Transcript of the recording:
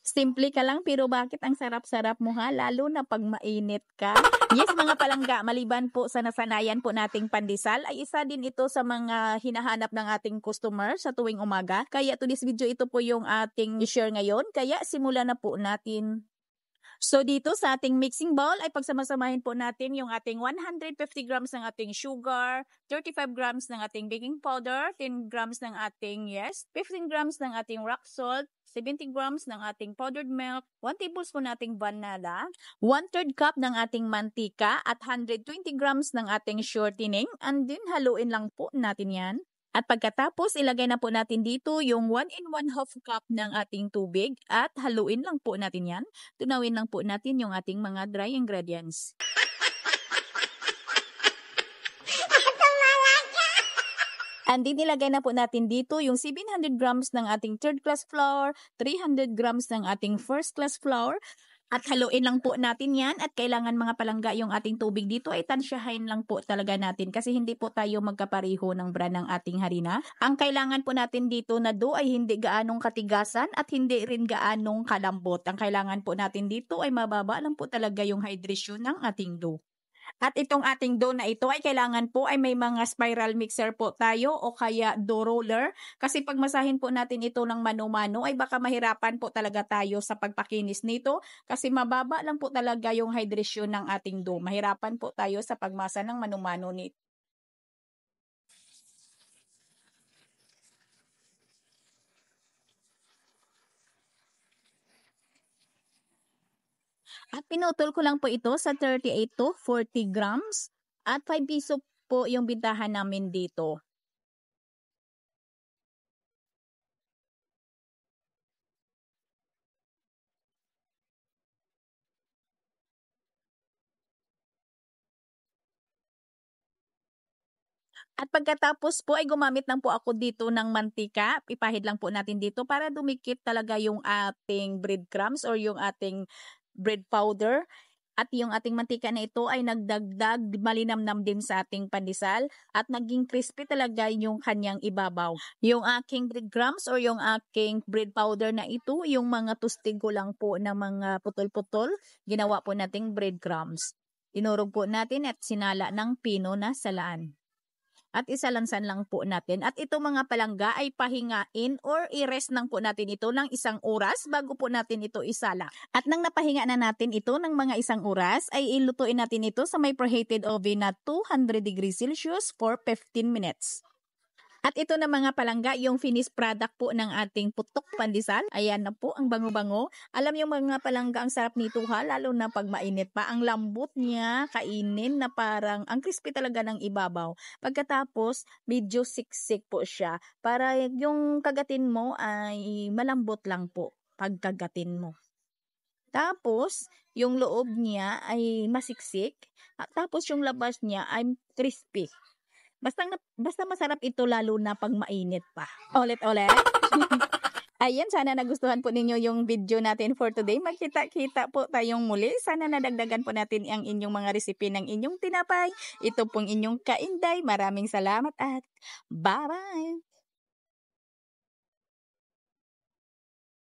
Simple ka lang pero bakit ang sarap-sarap mo ha, lalo na 'pag mainit ka. Yes, mga palangga, maliban po sa nasanayan po nating pandesal, ay isa din ito sa mga hinahanap ng ating customer sa tuwing umaga. Kaya today's video, ito po yung ating i-share ngayon. Kaya simulan na po natin. So dito sa ating mixing bowl ay pagsamasamahin po natin yung ating 150 grams ng ating sugar, 35 grams ng ating baking powder, 10 grams ng ating yeast, 15 grams ng ating rock salt, 70 grams ng ating powdered milk, 1 tablespoon nating vanilla, 1/3 cup ng ating mantika at 120 grams ng ating shortening, and then haluin lang po natin yan. At pagkatapos, ilagay na po natin dito yung 1 1/2 cup ng ating tubig at haluin lang po natin yan. Tunawin lang po natin yung ating mga dry ingredients. And then ilagay na po natin dito yung 700 grams ng ating third class flour, 300 grams ng ating first class flour, at haluin lang po natin yan. At kailangan mga palangga, yung ating tubig dito ay tansyahin lang po talaga natin kasi hindi po tayo magkapariho ng brand ng ating harina. Ang kailangan po natin dito na dough ay hindi gaanong katigasan at hindi rin gaanong kalambot. Ang kailangan po natin dito ay mababa lang po talaga yung hydration ng ating dough. At itong ating dough na ito ay kailangan po ay may mga spiral mixer po tayo o kaya dough roller. Kasi pag masahin po natin ito ng mano-mano ay baka mahirapan po talaga tayo sa pagpakinis nito. Kasi mababa lang po talaga yung hydration ng ating dough. Mahirapan po tayo sa pagmasa ng mano-mano nito. At pinutol ko lang po ito sa 38 to 40 grams at 5 piso po yung bintahan namin dito. At pagkatapos po ay gumamit lang po ako dito ng mantika. Ipahid lang po natin dito para dumikit talaga yung ating breadcrumbs or yung ating bread powder. At yung ating mantika na ito ay nagdagdag malinamnam din sa ating pandesal at naging crispy talaga yung kanyang ibabaw. Yung aking breadcrumbs or yung aking bread powder na ito, yung mga tustig ko lang po na mga putol-putol, ginawa po nating breadcrumbs. Tinurog po natin at sinala ng pino na salaan. At isalansan lang po natin. At ito mga palangga ay pahingain or i-rest lang po natin ito ng 1 oras bago po natin ito isala. At nang napahinga na natin ito ng mga 1 oras, ay ilutuin natin ito sa may preheated oven na 200 degrees Celsius for 15 minutes. At ito na mga palangga, yung finished product po ng ating putok pandesal. Ayan na po, ang bango-bango. Alam yung mga palangga, ang sarap nito ha, lalo na pag mainit pa. Ang lambot niya, kainin na parang, ang crispy talaga ng ibabaw. Pagkatapos, medyo siksik po siya. Para yung kagatin mo ay malambot lang po pagkagatin mo. Tapos, yung loob niya ay masiksik. At tapos, yung labas niya ay crispy. Basta masarap ito lalo na pag mainit pa. Ulit-ulit. Ayan, sana nagustuhan po ninyo yung video natin for today. Magkita-kita po tayong muli. Sana nadagdagan po natin ang inyong mga recipe ng inyong tinapay. Ito pong inyong kainday. Maraming salamat at bye-bye!